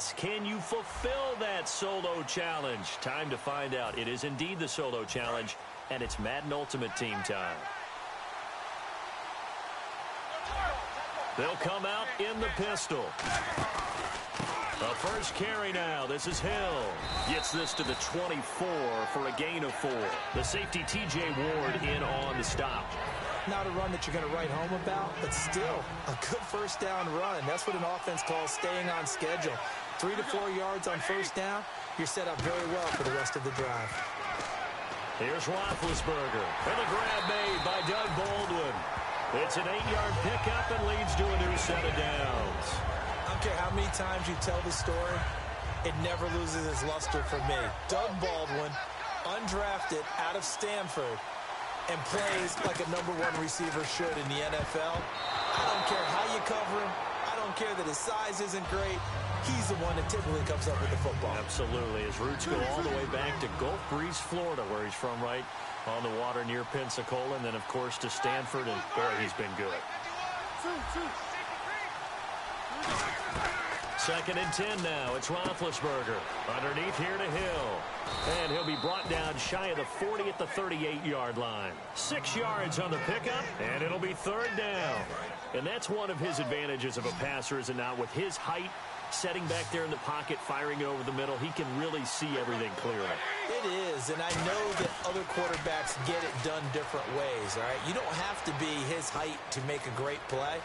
defense. Can you fulfill that solo challenge? Time to find out. It is indeed the solo challenge, and it's Madden Ultimate Team time. They'll come out in the pistol. The first carry now. This is Hill. Gets this to the 24 for a gain of 4. The safety T.J. Ward in on the stop. Not a run that you're going to write home about, but still a good first down run. That's what an offense calls staying on schedule. 3 to 4 yards on first down. You're set up very well for the rest of the drive. Here's Roethlisberger. And a grab made by Doug Baldwin. It's an 8-yard pickup and leads to a new set of downs. I don't care how many times you tell the story, it never loses its luster for me. Doug Baldwin, undrafted out of Stanford, and plays like a #1 receiver should in the NFL. I don't care how you cover him. I don't care that his size isn't great. He's the one that typically comes up with the football. Absolutely. His roots go all the way back to Gulf Breeze, Florida, where he's from, right on the water near Pensacola, and then, of course, to Stanford, and boy, he's been good. 2nd and 10 now. It's Roethlisberger. Underneath here to Hill. And he'll be brought down shy of the 40 at the 38-yard line. 6 yards on the pickup, and it'll be 3rd down. And that's one of his advantages of a passer, is it not? With his height, setting back there in the pocket, firing it over the middle, he can really see everything clearly. It is, and I know that other quarterbacks get it done different ways, all right? You don't have to be his height to make a great play,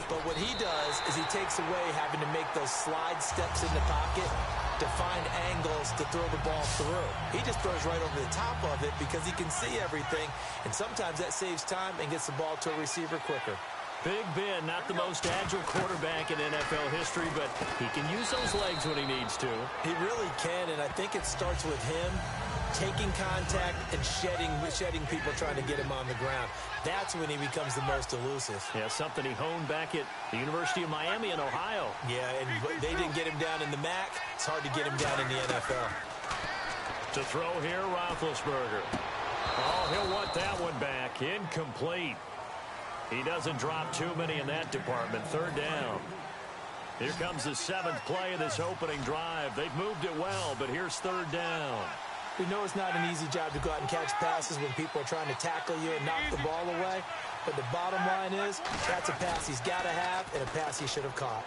but what he does is he takes away having to make those slide steps in the pocket to find angles to throw the ball through. He just throws right over the top of it because he can see everything, and sometimes that saves time and gets the ball to a receiver quicker. Big Ben, not the most agile quarterback in NFL history, but he can use those legs when he needs to. He really can, and I think it starts with him taking contact and shedding people trying to get him on the ground. That's when he becomes the most elusive. Yeah, something he honed back at the University of Miami in Ohio. Yeah, and they didn't get him down in the MAC. It's hard to get him down in the NFL. To throw here, Roethlisberger. Oh, he'll want that one back. Incomplete. He doesn't drop too many in that department. 3rd down. Here comes the 7th play of this opening drive. They've moved it well, but here's 3rd down. We know it's not an easy job to go out and catch passes when people are trying to tackle you and knock the ball away. But the bottom line is, that's a pass he's got to have and a pass he should have caught.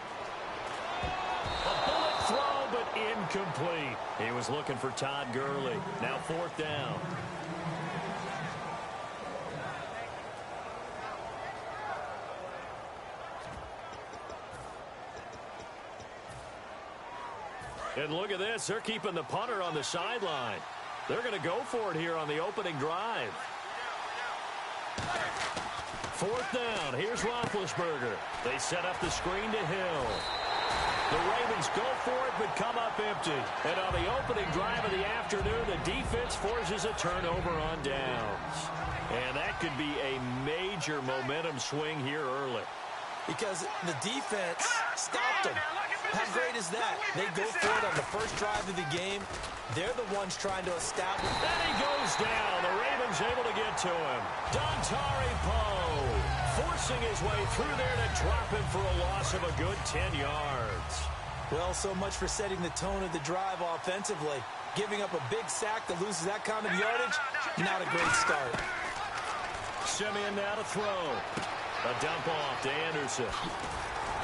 A bullet throw, but incomplete. He was looking for Todd Gurley. Now 4th down. And look at this. They're keeping the punter on the sideline. They're going to go for it here on the opening drive. 4th down. Here's Roethlisberger. They set up the screen to Hill. The Ravens go for it, but come up empty. And on the opening drive of the afternoon, the defense forces a turnover on downs. And that could be a major momentum swing here early. Because the defense stopped them. How great is that? They go for it on the first drive of the game. They're the ones trying to establish. And he goes down. The Ravens able to get to him. Dontari Poe forcing his way through there to drop him for a loss of a good 10 yards. Well, so much for setting the tone of the drive offensively. Giving up a big sack that loses that kind of yardage, not a great start. Simeon now to throw. A dump off to Anderson.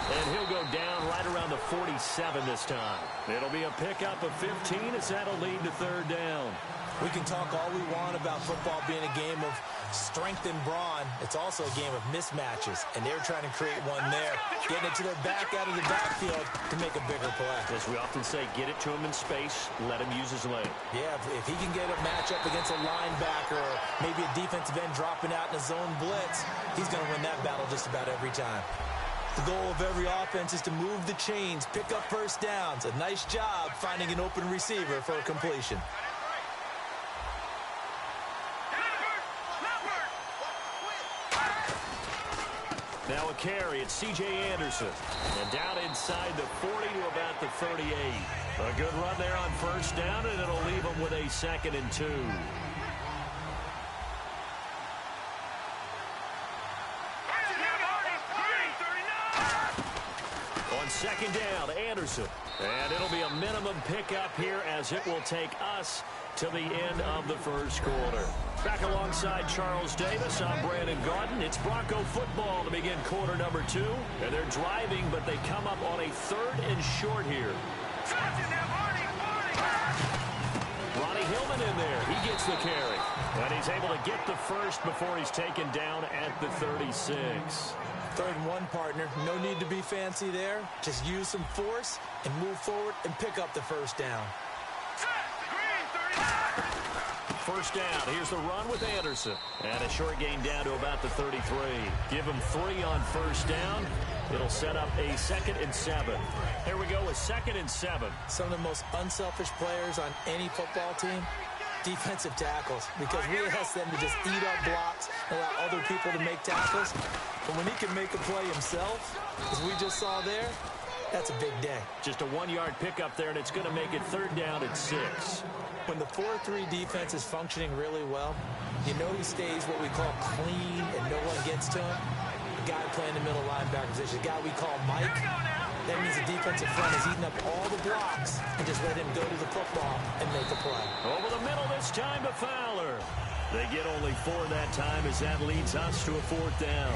And he'll go down right around the 47 this time. It'll be a pickup of 15 as that'll lead to 3rd down. We can talk all we want about football being a game of strength and brawn. It's also a game of mismatches, and they're trying to create one there, getting it to their back out of the backfield to make a bigger play. As we often say, get it to him in space, let him use his leg. Yeah, if he can get a matchup against a linebacker or maybe a defensive end dropping out in a zone blitz, he's going to win that battle just about every time. The goal of every offense is to move the chains, pick up first downs. A nice job finding an open receiver for a completion. Now a carry, it's C.J. Anderson. And down inside the 40 to about the 38. A good run there on first down, and it'll leave them with a 2nd and 2. On 2nd down, Anderson. Anderson. And it'll be a minimum pickup here as it will take us to the end of the first quarter. Back alongside Charles Davis, I'm Brandon Gaudin. It's Bronco football to begin quarter number 2. And they're driving, but they come up on a 3rd and short here. Ronnie Hillman in there. He gets the carry. And he's able to get the first before he's taken down at the 36. 3rd and 1, partner. No need to be fancy there. Just use some force and move forward and pick up the first down. First down. Here's the run with Anderson. And a short gain down to about the 33. Give him 3 on first down. It'll set up a 2nd and 7. Here we go with 2nd and 7. Some of the most unselfish players on any football team, defensive tackles, because we ask them to just eat up blocks and allow other people to make tackles. But when he can make a play himself, as we just saw there, that's a big day. Just a 1-yard pickup there, and it's going to make it 3rd down at 6. When the 4-3 defense is functioning really well, you know who stays what we call clean and no one gets to him? The guy playing the middle linebacker position, the guy we call Mike. That means the defensive front is eating up all the blocks and just let him go to the football and make a play. Over the middle this time to Fowler. They get only 4 that time as that leads us to a 4th down.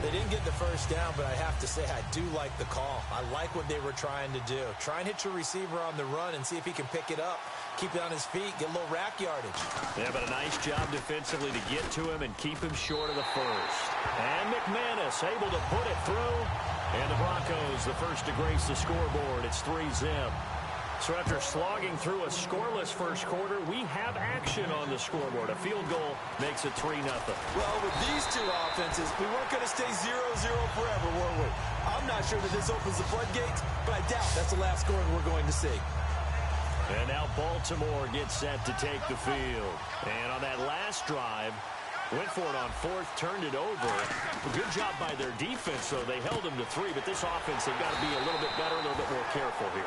They didn't get the first down, but I have to say I do like the call. I like what they were trying to do. Try and hit your receiver on the run and see if he can pick it up. Keep it on his feet, get a little rack yardage. Yeah, but a nice job defensively to get to him and keep him short of the first. And McManus able to put it through. And the Broncos, the first to grace the scoreboard. It's 3-zip. So after slogging through a scoreless first quarter, we have action on the scoreboard. A field goal makes it 3-0. Well, with these two offenses, we weren't going to stay 0-0 forever, were we? I'm not sure that this opens the floodgates, but I doubt that's the last scoring we're going to see. And now Baltimore gets set to take the field. And on that last drive, went for it on 4th, turned it over. Good job by their defense, though. They held them to 3, but this offense, they've got to be a little bit better, a little bit more careful here.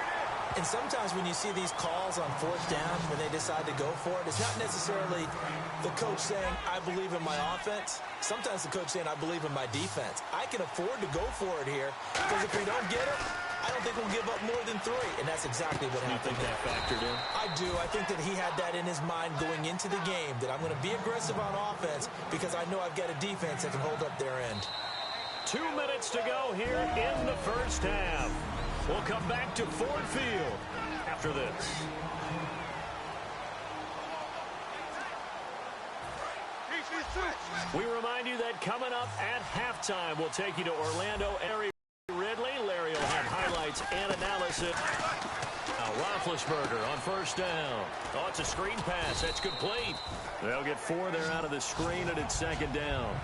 And sometimes when you see these calls on 4th down, when they decide to go for it, it's not necessarily the coach saying, I believe in my offense. Sometimes the coach saying, I believe in my defense. I can afford to go for it here, because if we don't get it, I don't think we'll give up more than 3. And that's exactly what happened. You think that factored in? I do. I think that he had that in his mind going into the game, that I'm going to be aggressive on offense because I know I've got a defense that can hold up their end. 2 minutes to go here in the first half. We'll come back to Ford Field after this. We remind you that coming up at halftime, we'll take you to Orlando. Larry Ridley. Larry will have highlights and analysis. Now Roethlisberger on first down. Oh, it's a screen pass. That's complete. They'll get 4 there out of the screen, and it's 2nd down.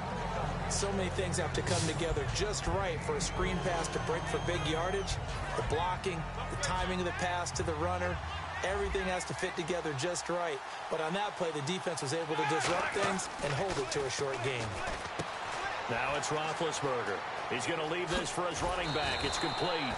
So many things have to come together just right for a screen pass to break for big yardage. The blocking, the timing of the pass to the runner, everything has to fit together just right. But on that play, the defense was able to disrupt things and hold it to a short game. Now it's Roethlisberger. He's going to leave this for his running back. It's complete.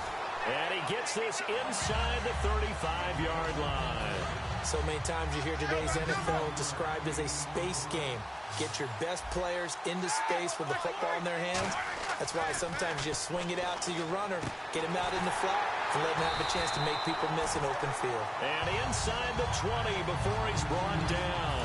And he gets this inside the 35-yard line. So many times you hear today's NFL described as a space game. Get your best players into space with the football in their hands. That's why sometimes you swing it out to your runner, get him out in the flat, and let him have a chance to make people miss an open field. And inside the 20 before he's brought down.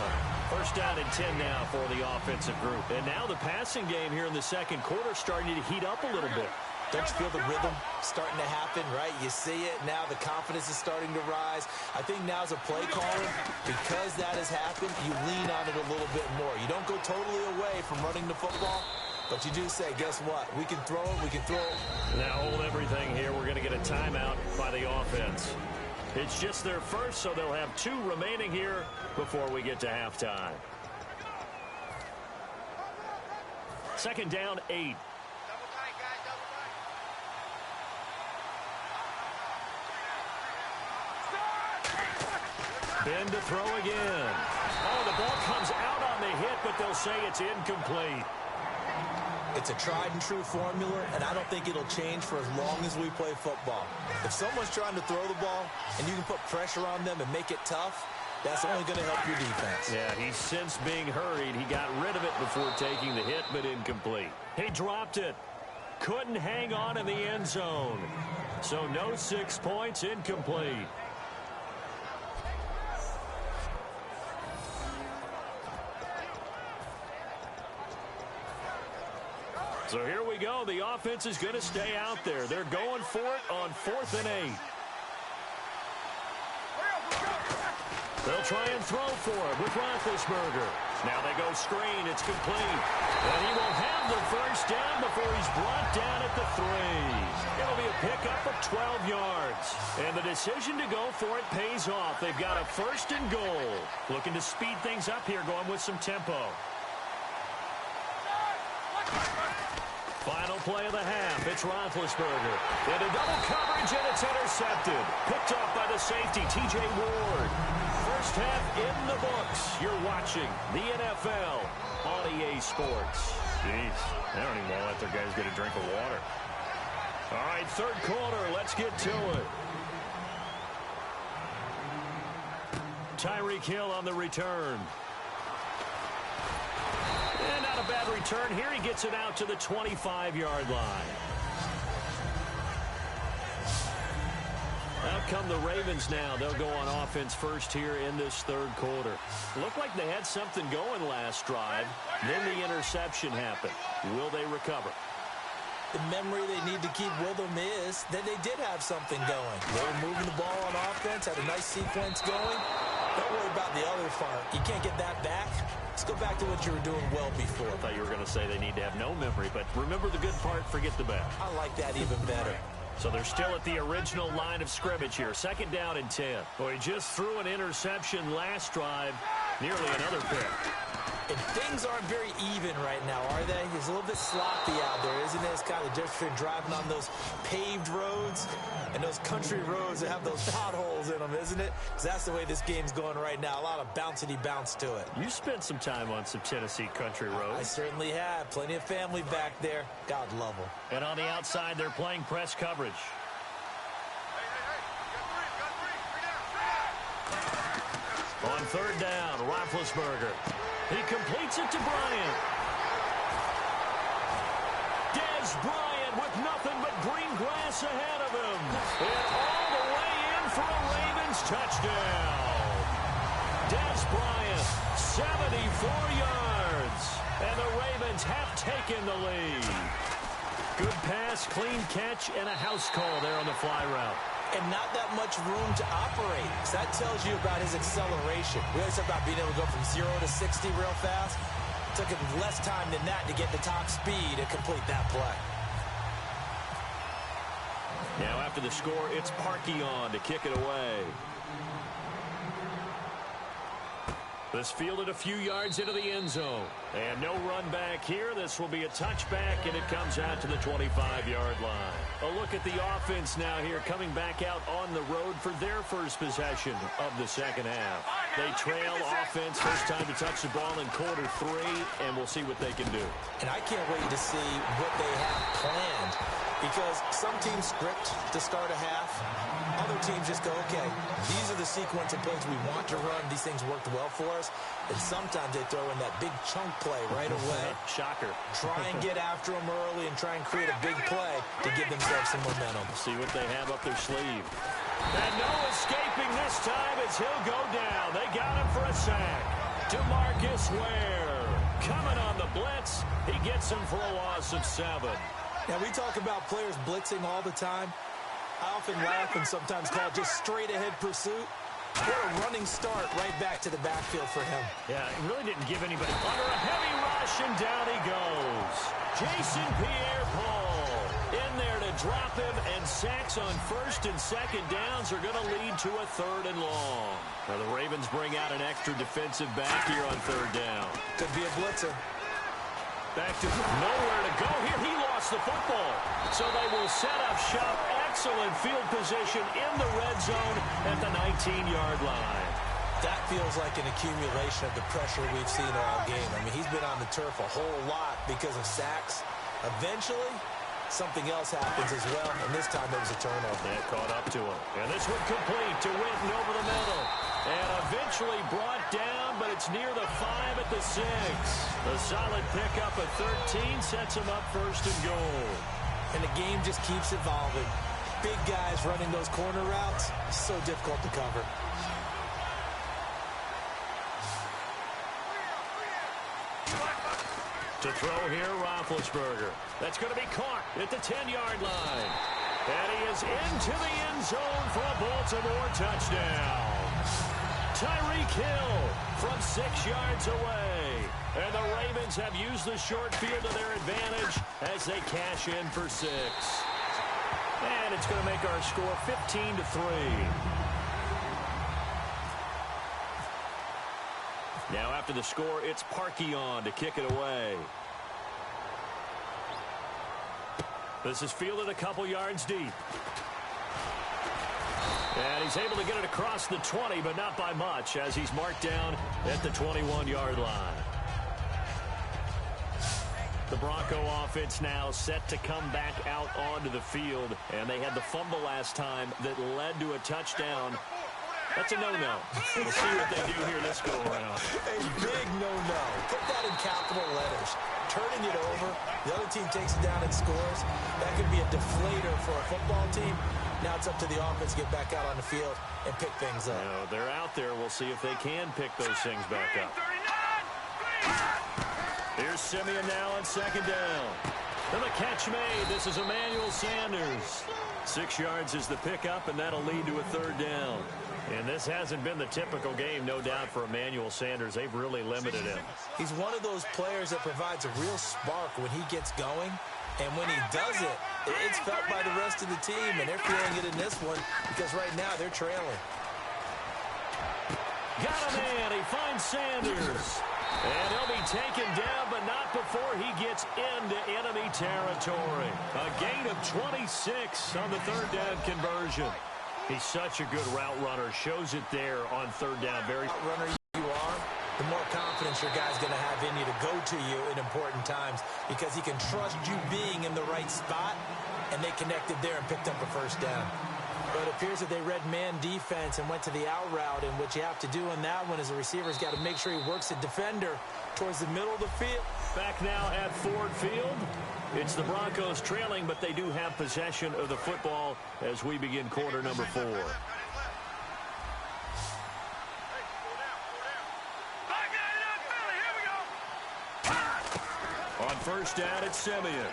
First down and 10 now for the offensive group. And now the passing game here in the second quarter starting to heat up a little bit. Don't you feel the rhythm starting to happen, right? You see it. Now the confidence is starting to rise. I think now as a play caller, because that has happened, you lean on it a little bit more. You don't go totally away from running the football, but you do say, guess what? We can throw it. We can throw it. Now hold everything here. We're going to get a timeout by the offense. It's just their first, so they'll have 2 remaining here before we get to halftime. 2nd down, 8. Ben to throw again. Oh, the ball comes out on the hit, but they'll say it's incomplete. It's a tried-and-true formula, and I don't think it'll change for as long as we play football. If someone's trying to throw the ball and you can put pressure on them and make it tough, that's only going to help your defense. Yeah, he's since being hurried. He got rid of it before taking the hit, but incomplete. He dropped it. couldn't hang on in the end zone. So no 6 points, incomplete. So here we go. The offense is going to stay out there. They're going for it on 4th and 8. They'll try and throw for it with Roethlisberger. Now they go screen. It's complete. And he will have the first down before he's brought down at the 3. It'll be a pickup of 12 yards. And the decision to go for it pays off. They've got a 1st and goal. Looking to speed things up here, going with some tempo. Final play of the half. It's Roethlisberger. Into double coverage, and it's intercepted. Picked off by the safety, T.J. Ward. First half in the books. You're watching the NFL on EA Sports. Jeez, they don't even want to let their guys get a drink of water. All right, 3rd quarter. Let's get to it. Tyreek Hill on the return. And not a bad return here. He gets it out to the 25-yard line. Out come the Ravens now. They'll go on offense first here in this 3rd quarter. Looked like they had something going last drive. Then the interception happened. Will they recover? The memory they need to keep with them is that they did have something going. They were moving the ball on offense, had a nice sequence going. Don't worry about the other part. You can't get that back. Let's go back to what you were doing well before. I thought you were going to say they need to have no memory, but remember the good part, forget the bad. I like that even better. So they're still at the original line of scrimmage here. 2nd down and 10. Well, he just threw an interception last drive. Nearly another pick. And things aren't very even right now, are they? It's a little bit sloppy out there, isn't it? It's kind of different between driving on those paved roads and those country roads that have those potholes in them, isn't it? Because that's the way this game's going right now. A lot of bouncy bounce to it. You spent some time on some Tennessee country roads. I certainly have. Plenty of family back there. God love them. And on the outside, they're playing press coverage. On 3rd down, Roethlisberger. He completes it to Bryant. Dez Bryant with nothing but green grass ahead of him. And all the way in for a Ravens touchdown. Dez Bryant, 74 yards. And the Ravens have taken the lead. Good pass, clean catch, and a house call there on the fly route. And not that much room to operate. So that tells you about his acceleration. We always talk about being able to go from 0 to 60 real fast. It took him less time than that to get the top speed and complete that play. Now after the score, it's Parkey on to kick it away. This fielded a few yards into the end zone. And no run back here. This will be a touchback, and it comes out to the 25-yard line. A look at the offense now here, coming back out on the road for their first possession of the 2nd half. They trail offense, first time to touch the ball in quarter 3, and we'll see what they can do. And I can't wait to see what they have planned, because some teams script to start a half. Other teams just go, okay, these are the sequence of plays we want to run. These things worked well for us. And sometimes they throw in that big chunk play right away. Shocker. Try and get after them early and try and create a big play to give themselves some momentum. See what they have up their sleeve. And no escaping this time as he'll go down. They got him for a sack. DeMarcus Ware coming on the blitz. He gets him for a loss of 7. Now, we talk about players blitzing all the time. I often laugh and sometimes call it just straight-ahead pursuit. What a running start right back to the backfield for him. Yeah, it really didn't give anybody under a heavy rush, and down he goes. Jason Pierre-Paul in there to drop him, and sacks on 1st and 2nd downs are going to lead to a 3rd and long. Now the Ravens bring out an extra defensive back here on 3rd down. Could be a blitzer. Back to nowhere to go here. He lost the football. So they will set up shop. Excellent field position in the red zone at the 19-yard line. That feels like an accumulation of the pressure we've seen all game. I mean, he's been on the turf a whole lot because of sacks. Eventually, something else happens as well, and this time there was a turnover. That caught up to him. And this one complete to Winton over the middle. And eventually brought down, but it's near the 5 at the 6. A solid pickup of 13 sets him up 1st and goal. And the game just keeps evolving. Big guys running those corner routes, so difficult to cover. To throw here, Roethlisberger. That's going to be caught at the 10-yard line. And he is into the end zone for a Baltimore touchdown. Tyreek Hill from 6 yards away. And the Ravens have used the short field to their advantage as they cash in for 6. And it's going to make our score 15-3. Now after the score, it's Parkey on to kick it away. This is fielded a couple yards deep. And he's able to get it across the 20, but not by much, as he's marked down at the 21-yard line. The Bronco offense now set to come back out onto the field, and they had the fumble last time that led to a touchdown. That's a no-no. We'll see what they do here this go-around. A big no-no. Put that in capital letters. Turning it over, the other team takes it down and scores. That could be a deflator for a football team. Now it's up to the offense to get back out on the field and pick things up. No, they're out there. We'll see if they can pick those things back up. Here's Simeon now on second down. And the catch made. This is Emmanuel Sanders. 6 yards is the pickup, and that'll lead to a third down. And this hasn't been the typical game, no doubt, for Emmanuel Sanders. They've really limited him. He's one of those players that provides a real spark when he gets going. And when he does it, it's felt by the rest of the team. And they're feeling it in this one because right now they're trailing. Got a man. He finds Sanders. And he'll be taken down, but not before he gets into enemy territory. A gain of 26 on the third down conversion. He's such a good route runner. Shows it there on third down. Very runner you are, the more confidence your guy's going to have in you to go to you in important times because he can trust you being in the right spot, and they connected there and picked up a first down. But it appears that they read man defense and went to the out route, and what you have to do on that one is the receiver's got to make sure he works the defender towards the middle of the field. Back now at Ford Field. It's the Broncos trailing, but they do have possession of the football as we begin quarter number 4. On first down, it's Simeon.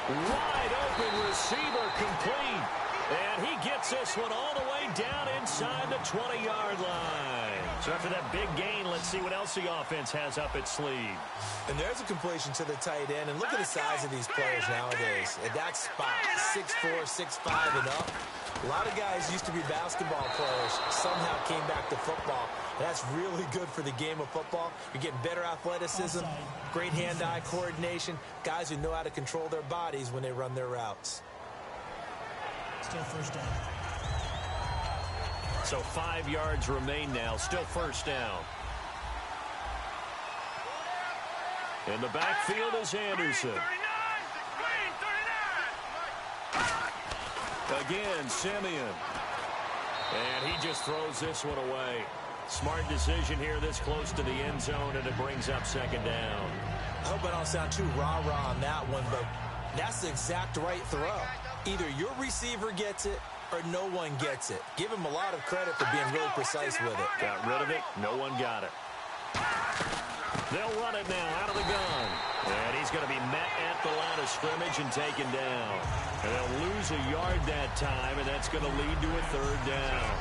Wide open receiver complete. And he gets this one all the way down inside the 20-yard line. So after that big gain, let's see what else the offense has up its sleeve. And there's a completion to the tight end. And look at the size of these players nowadays. At that spot, 6'4", 6'5", and up. A lot of guys used to be basketball players, somehow came back to football. And that's really good for the game of football. You're getting better athleticism, great hand-eye coordination, guys who know how to control their bodies when they run their routes. Still first down. So 5 yards remain now. Still first down. In the backfield is Anderson. Again, Simeon. And he just throws this one away. Smart decision here this close to the end zone, and it brings up second down. I hope I don't sound too rah-rah on that one, but that's the exact right throw. Either your receiver gets it or no one gets it. Give him a lot of credit for being really precise with it. Got rid of it. No one got it. They'll run it now out of the gun. And he's going to be met at the line of scrimmage and taken down. And they'll lose a yard that time, and that's going to lead to a third down.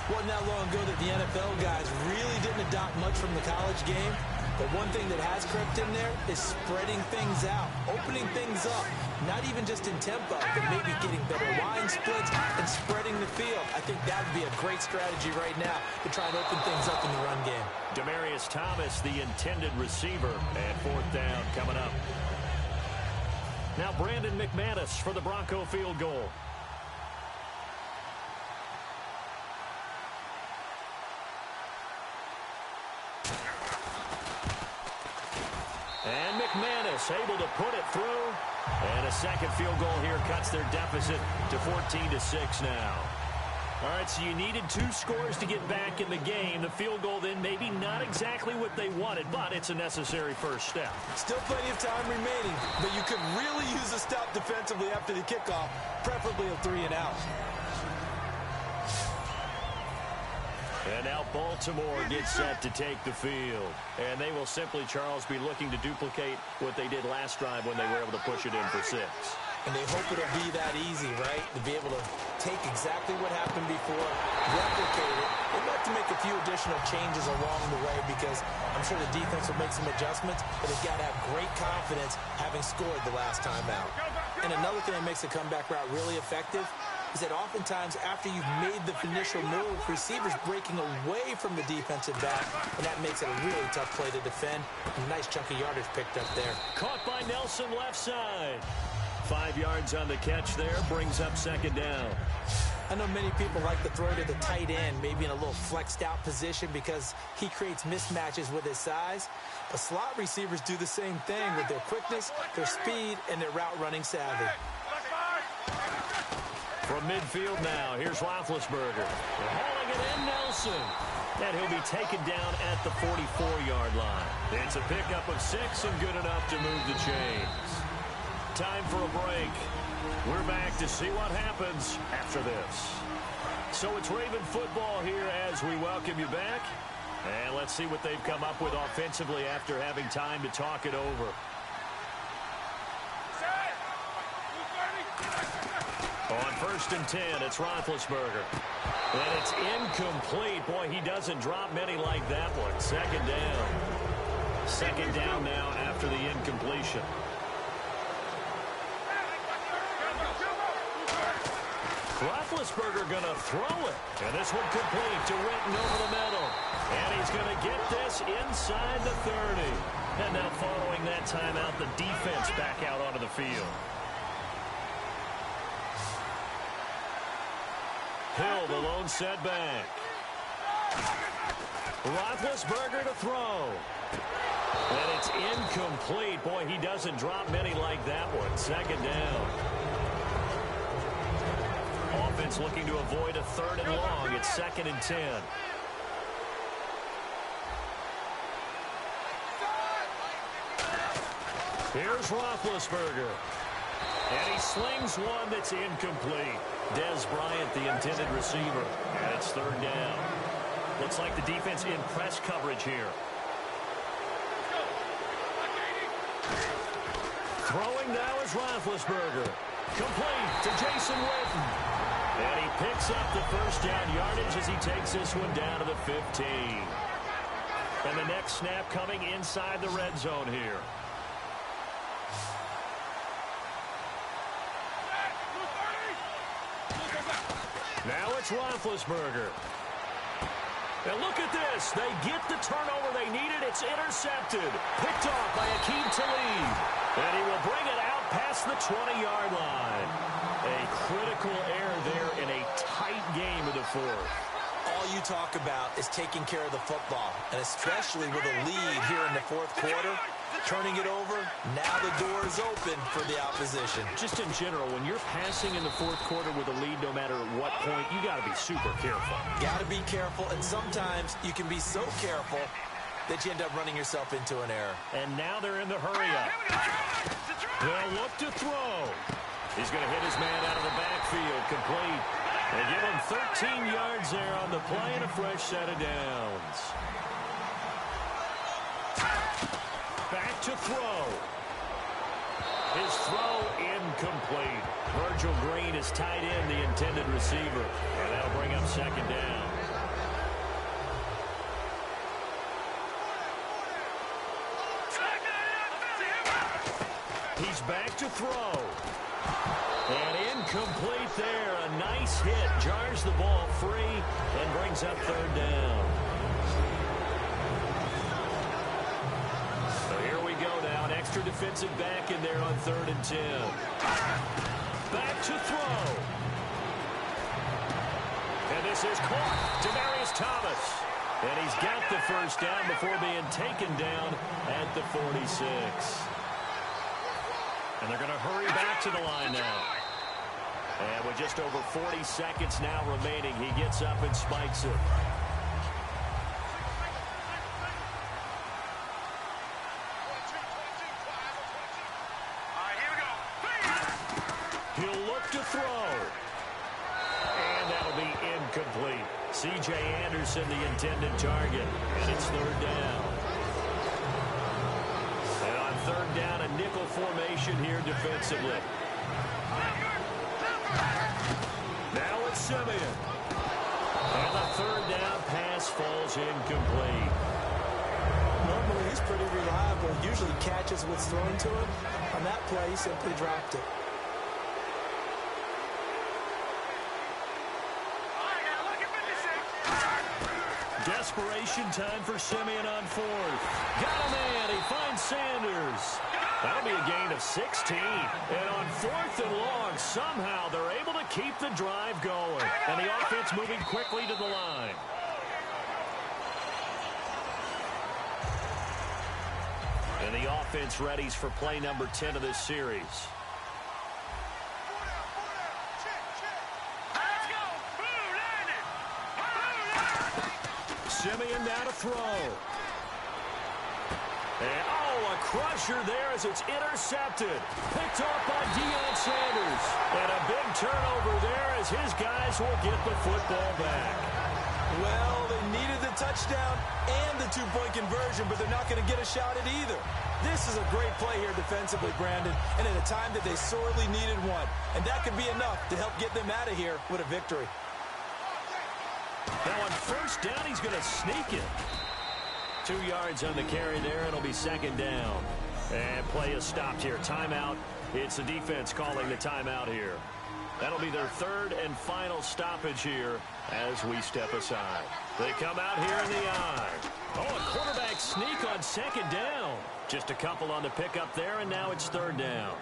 Wasn't that long ago that the NFL guys really didn't adopt much from the college game. But one thing that has crept in there is spreading things out, opening things up, not even just in tempo, but maybe getting better line splits and spreading the field. I think that would be a great strategy right now to try and open things up in the run game. Demaryius Thomas, the intended receiver, and fourth down coming up. Now Brandon McManus for the Bronco field goal. And McManus able to put it through. And a second field goal here cuts their deficit to 14-6 now. All right, so you needed 2 scores to get back in the game. The field goal then maybe not exactly what they wanted, but it's a necessary first step. Still plenty of time remaining, but you could really use a stop defensively after the kickoff, preferably a 3-and-out. And now Baltimore gets set to take the field. And they will simply, Charles, be looking to duplicate what they did last drive when they were able to push it in for 6. And they hope it'll be that easy, right? To be able to take exactly what happened before, replicate it. They'd like to make a few additional changes along the way because I'm sure the defense will make some adjustments, but they've got to have great confidence having scored the last time out. And another thing that makes a comeback route really effective is that oftentimes after you've made the initial move, receivers breaking away from the defensive back, and that makes it a really tough play to defend. A nice chunk of yardage picked up there. Caught by Nelson left side. 5 yards on the catch there, brings up 2nd down. I know many people like to throw to the tight end, maybe in a little flexed out position because he creates mismatches with his size. But slot receivers do the same thing with their quickness, their speed, and their route running savvy. From midfield now, here's Roethlisberger. Hauling it in, Nelson. And he'll be taken down at the 44-yard line. It's a pickup of 6 and good enough to move the chains. Time for a break. We're back to see what happens after this. So it's Raven football here as we welcome you back. And let's see what they've come up with offensively after having time to talk it over. On 1st and 10, it's Roethlisberger. And it's incomplete. Boy, he doesn't drop many like that one. 2nd down. 2nd down now after the incompletion. Roethlisberger going to throw it. And this one complete to Renton over the middle. And he's going to get this inside the 30. And now following that timeout, the defense back out onto the field. Hill, the lone setback. Roethlisberger to throw. And it's incomplete. Boy, he doesn't drop many like that one. 2nd down. Offense looking to avoid a 3rd and long. It's 2nd and 10. Here's Roethlisberger. And he slings one that's incomplete. Des Bryant, the intended receiver. And it's 3rd down. Looks like the defense in press coverage here. Throwing now is Roethlisberger. Complete to Jason Witten. And he picks up the 1st down yardage as he takes this one down to the 15. And the next snap coming inside the red zone here. Now it's Roethlisberger. And look at this. They get the turnover they needed. It's intercepted. Picked off by Akeem Talib. And he will bring it out past the 20-yard line. A critical error there in a tight game of the 4th. All you talk about is taking care of the football, and especially with a lead here in the 4th quarter, turning it over, now the door is open for the opposition. Just in general, when you're passing in the 4th quarter with a lead, no matter at what point, you got to be super careful. Got to be careful, and sometimes you can be so careful that you end up running yourself into an error. And now they're in the hurry-up. They'll look to throw. He's going to hit his man out of the backfield, complete. They give him 13 yards there on the play and a fresh set of downs. Back to throw. His throw incomplete. Virgil Green is tied in, the intended receiver. And that'll bring up 2nd down. He's back to throw. And incomplete there. A nice hit. Jars the ball free and brings up 3rd down. So here we go now. An extra defensive back in there on 3rd and 10. Back to throw. And this is caught. Demaryius Thomas. And he's got the 1st down before being taken down at the 46. And they're going to hurry back to the line now. And with just over 40 seconds now remaining, he gets up and spikes it. He'll look to throw. And that'll be incomplete. C.J. Anderson, the intended target. And it's third down. And on third down, a nickel formation here defensively. Now it's Simeon. And the third down pass falls incomplete. Normally he's pretty reliable. Usually catches what's thrown to him. On that play, he simply dropped it. Desperation time for Simeon on fourth. Got a man. He finds Sanders. That'll be a gain of 16. And on fourth and long, somehow they're able to keep the drive going. And the offense moving quickly to the line. And the offense readies for play number 10 of this series. Simeon now to throw. And, a crusher there as it's intercepted. Picked off by Deion Sanders. And a big turnover there as his guys will get the football back. Well, they needed the touchdown and the two-point conversion, but they're not going to get a shot at either. This is a great play here defensively, Brandon, and at a time that they sorely needed one. And that could be enough to help get them out of here with a victory. Now on first down, he's going to sneak it. 2 yards on the carry there. It'll be second down. And play is stopped here. Timeout. It's the defense calling the timeout here. That'll be their third and final stoppage here as we step aside. They come out here in the eye. A quarterback sneak on second down. Just a couple on the pickup there, and now it's third down.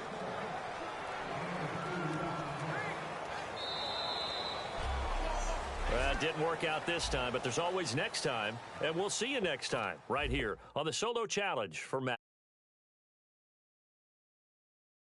Well, it didn't work out this time, but there's always next time. And we'll see you next time right here on the Solo Challenge for Madden.